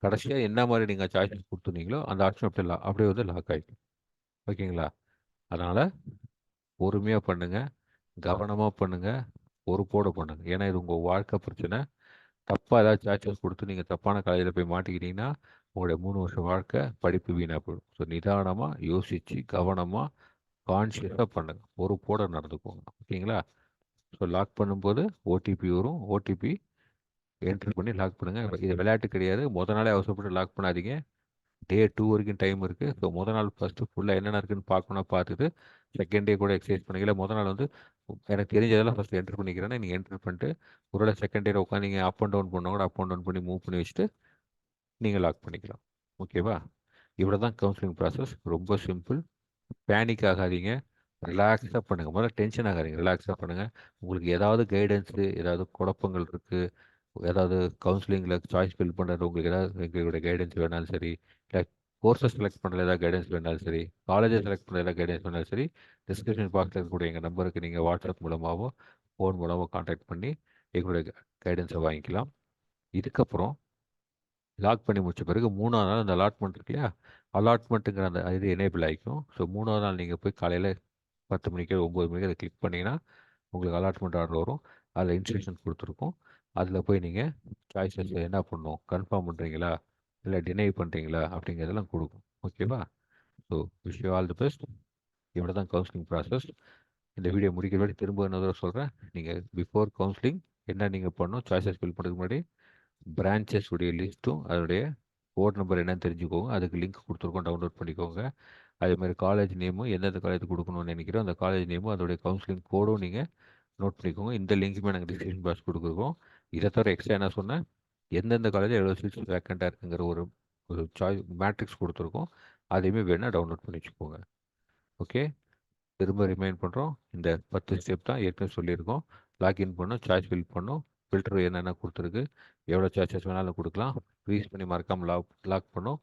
கடைசியாக என்ன மாதிரி நீங்கள் சாய்ஸஸ் கொடுத்துருந்தீங்களோ அந்த ஆப்ஷன் அப்படியே வந்து லாக் ஆகிடும். ஓகேங்களா? அதனால் பொறுமையாக பண்ணுங்கள், கவனமாக பண்ணுங்கள், பொறுப்போடு பண்ணுங்கள். ஏன்னா இது உங்கள் வாழ்க்கை பிரச்சனை. தப்பாக ஏதாவது சாய்ஸஸ் கொடுத்து நீங்கள் தப்பான காலேஜில் போய் மாட்டிக்கிட்டீங்கன்னா உங்களுடைய 3 வருஷம் வாழ்க்கை படிப்பு வீணாக போயிடும். ஸோ நிதானமாக யோசித்து கவனமாக கான்ஷியஸாக பண்ணுங்கள், பொறுப்போடு நடந்துக்கோங்க. ஓகேங்களா? ஸோ லாக் பண்ணும்போது ஓடிபி வரும், ஓடிபி என்டர் பண்ணி லாக் பண்ணுங்கள். இது விளையாட்டு கிடையாது. முதல் நாளே அவசரப்பட்டு லாக் பண்ணாதீங்க. டே 2 வரைக்கும் டைம் இருக்குது. ஸோ முதல் நாள் ஃபஸ்ட்டு ஃபுல்லாக என்னென்ன இருக்குன்னு பார்க்கணும், பார்த்துட்டு செகண்ட் டே கூட எக்ஸசைஸ் பண்ணிக்கல. முதல் நாள் வந்து எனக்கு தெரிஞ்சதெல்லாம் ஃபஸ்ட்டு என்டர் பண்ணிக்கிறேன்னா நீங்கள் என்டர் பண்ணிட்டு ஒருவேளை செகண்ட் டேல உட்காந்து நீங்கள் அப் அண்ட் டவுன் பண்ணால் கூட அப் அண்ட் டவுன் பண்ணி மூவ் பண்ணி வச்சுட்டு நீங்கள் லாக் பண்ணிக்கலாம். ஓகேவா? இவ்வளோ தான் கவுன்சிலிங் ப்ராசஸ். ரொம்ப சிம்பிள். பேனிக் ஆகாதீங்க, ரிலாக்ஸாக பண்ணுங்கள். முதல்ல டென்ஷன் ஆகாதீங்க, ரிலாக்ஸாக பண்ணுங்கள். உங்களுக்கு ஏதாவது கைடன்ஸு, ஏதாவது குழப்பங்கள் இருக்குது, ஏதாவது கவுன்சிலிங்கில் சாய்ஸ் ஃபில் பண்ணுறது உங்களுக்கு ஏதாவது எங்களுடைய கைடன்ஸ் வேணாலும் சரி, இல்லை கோர்ஸை செலக்ட் பண்ணுறது ஏதாவது கைடன்ஸ் வேணாலும் சரி, காலேஜை செலக்ட் பண்ணுறது ஏதாவது கைடன்ஸ் வேணாலும் சரி, டிஸ்கிரிப்ஷன் பாக்ஸில் இருக்கக்கூடிய எங்கள் நம்பருக்கு நீங்கள் வாட்ஸ்அப் மூலமாகவோ ஃபோன் மூலமாக காண்டாக்ட் பண்ணி எங்களுடைய கைடன்ஸை வாங்கிக்கலாம். இதுக்கப்புறம் லாக் பண்ணி முடிச்ச பிறகு 3வது நாள் அந்த அலாட்மெண்ட் இருக்கு இல்லையா, அலாட்மெண்ட்டுங்கிற அந்த இது எனேபிள் ஆகிக்கும். ஸோ 3வது நாள் நீங்கள் போய் காலையில் 10 மணிக்கு 9 மணிக்கு அதை கிளிக் பண்ணிங்கன்னா உங்களுக்கு அலாட்மெண்ட் ஆர்டர் வரும். அதில் இன்ஸ்ட்ரக்ஷன் கொடுத்துருக்கோம். அதில் போய் நீங்கள் சாய்ஸஸ் என்ன பண்ணணும், கன்ஃபார்ம் பண்ணுறீங்களா இல்லை டினை பண்ணுறீங்களா அப்படிங்கிறதெல்லாம் கொடுக்கும். ஓகேவா? So wish you all the best. இவ்வளோ தான் கவுன்சிலிங் ப்ராசஸ். இந்த வீடியோ முடிக்கிற வரை திரும்ப இன்னொரு சொல்கிறேன். நீங்கள் பிஃபோர் கவுன்சிலிங் என்ன நீங்கள் பண்ணணும், சாய்ஸஸ் ஃபில் பண்ணுறதுக்கு முன்னாடி பிரான்ச்சஸ் உடைய லிஸ்ட்டும் அதோடைய கோட் நம்பர் என்னன்னு தெரிஞ்சுக்கோங்க. அதுக்கு லிங்க் கொடுத்துருக்கோம், டவுன்லோட் பண்ணிக்கோங்க. அதே மாதிரி காலேஜ் நேமும் எந்தெந்த காலேஜ் கொடுக்கணும்னு நினைக்கிறோம் அந்த காலேஜ் நேமும் அதோடைய கவுன்சிலிங் கோடும் நீங்கள் நோட் பண்ணிக்கோங்க. இந்த லிங்க்குமே நாங்கள் டிஸ்கிரிப்ஷன் பாக்ஸ் கொடுக்குறோம். இதை தவிர எக்ஸ்ட்ரா என்ன சொன்னேன், எந்தெந்த காலேஜ் எவ்வளோ சீட்ஸ் வேக்கண்ட்டாக இருக்குங்கிற ஒரு ஒரு சாய்ஸ் மேட்ரிக்ஸ் கொடுத்துருக்கோம். அதையுமே வேணால் டவுன்லோட் பண்ணி வச்சுக்கோங்க. ஓகே, திரும்ப ரிமைண்ட் பண்ணுறோம். இந்த 10 ஸ்டெப் தான் ஏற்கனவே சொல்லியிருக்கோம். லாக்இன் பண்ணோம், சாய்ஸ் ஃபில் பண்ணோம், ஃபில்டர் என்னென்ன கொடுத்துருக்கு, எவ்வளோ சாய்ஸஸ் வேணாலும் கொடுக்கலாம், ஃப்ரீஸ் பண்ணி மறக்காமல் லாக் பண்ணோம்.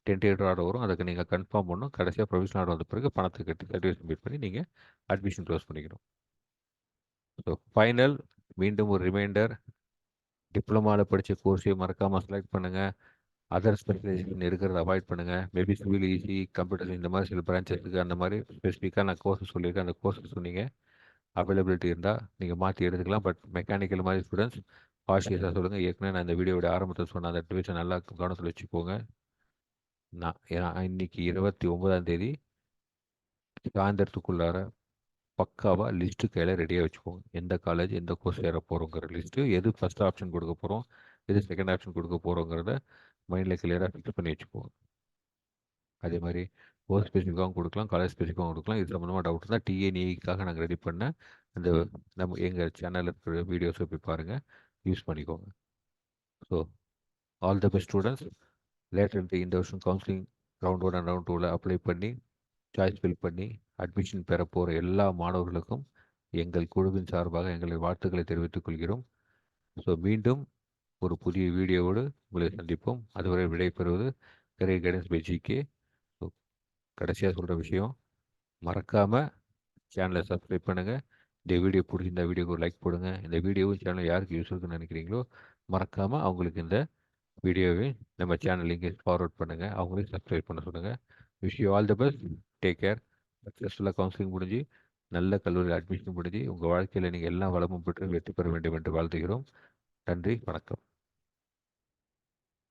டென்டேட்டிவ் ஆர்டர் வரும், அதுக்கு நீங்கள் கன்ஃபார்ம் பண்ணணும். கடைசியாக ப்ரொவிஷனல் ஆர்டர் வந்த பிறகு பணத்தை கட்டி சர்டிஃபிகேட் சப்மிட் பண்ணி நீங்கள் அட்மிஷன் க்ளோஸ் பண்ணிக்கணும். ஸோ ஃபைனல் மீண்டும் ஒரு ரிமைண்டர், டிப்ளமாவில் படித்த கோர்ஸையும் மறக்காமல் செலக்ட் பண்ணுங்கள். அதர் ஸ்பெஷலைசேஷன் இருக்கிறத அவாய்ட் பண்ணுங்கள். மேபி சிவில் ஈஸி கம்ப்யூட்டர் இந்த மாதிரி சில பிரான்ச்சஸுக்கு அந்த மாதிரி ஸ்பெசிஃபிக்காக நான் கோர்ஸ் சொல்லியிருக்கேன். அந்த கோர்ஸ் சொன்னீங்க அவைலபிலிட்டி இருந்தால் நீங்கள் மாற்றி எடுத்துக்கலாம். பட் மெக்கானிக்கல் மாதிரி ஸ்டூடெண்ட்ஸ் காஷியஸாக சொல்லுங்கள். ஏற்கனவே நான் இந்த வீடியோட ஆரம்பத்தில் சொன்ன அந்த டிவிஷன் நல்லா கவனத்தில் வச்சுக்கோங்க. ஏன்னா இன்னைக்கு 29ஆம் தேதி சாயந்தரத்துக்குள்ளார பக்காவாக லிஸ்ட்டு கையில் ரெடியாக வச்சுக்கோங்க. எந்த காலேஜ் எந்த கோர்ஸ் ஏற போகிறோங்கிற லிஸ்ட்டு, எது ஃபஸ்ட் ஆப்ஷன் கொடுக்க போகிறோம், எது செகண்ட் ஆப்ஷன் கொடுக்க போகிறோங்கிறத மைண்டில் கிளியராக ஃபிக்ஸ் பண்ணி வச்சுக்கோங்க. அதே மாதிரி கோர்ஸ் ஸ்பெசிஃபிக்காகவும் கொடுக்கலாம், காலேஜ் ஸ்பெசிஃபிக்காகவும் கொடுக்கலாம். இது சம்மந்தமாக டவுட் இருந்தால் டிஎன்இக்காக நாங்கள் ரெடி பண்ண அந்த நம்ம எங்கள் சேனலில் இருக்கிற வீடியோஸை போய் பாருங்கள், யூஸ் பண்ணிக்கோங்க. So all the best students. Later இந்த வருஷம் கவுன்சிலிங் ரவுண்ட் 1 அண்ட் ரவுண்ட் 2ல் அப்ளை பண்ணி சாய்ஸ் ஃபில் பண்ணி அட்மிஷன் பெற போகிற எல்லா மாணவர்களுக்கும் எங்கள் குழுவின் சார்பாக எங்களை வாழ்த்துக்களை தெரிவித்துக் கொள்கிறோம். ஸோ மீண்டும் ஒரு புதிய வீடியோவோடு உங்களை சந்திப்போம். அதுவரை விடைபெறுவது career guidance by GK. So கடைசியாக சொல்கிற விஷயம், மறக்காமல் சேனலை சப்ஸ்கிரைப் பண்ணுங்கள். இந்த வீடியோ பிடிச்சிருந்த வீடியோக்கு ஒரு லைக் போடுங்க. இந்த வீடியோவும் சேனல் யாருக்கு யூஸ் இருக்குன்னு நினைக்கிறீங்களோ மறக்காமல் அவங்களுக்கு இந்த வீடியோவை நம்ம சேனல் லிங்கை ஃபார்வர்ட் பண்ணுங்கள், அவங்களையும் சப்ஸ்கிரைப் பண்ண சொல்லுங்கள். Wish you all the best. Take care. சக்ஸஸ்ஃபுல்லாக கவுன்சிலிங் முடிஞ்சு நல்ல கல்லூரியில் அட்மிஷன் முடிஞ்சு உங்கள் வாழ்க்கையில் நீங்கள் எல்லா வளமும் பெற்று வெற்றி பெற வேண்டும் என்று வாழ்த்துகிறோம். நன்றி, வணக்கம்.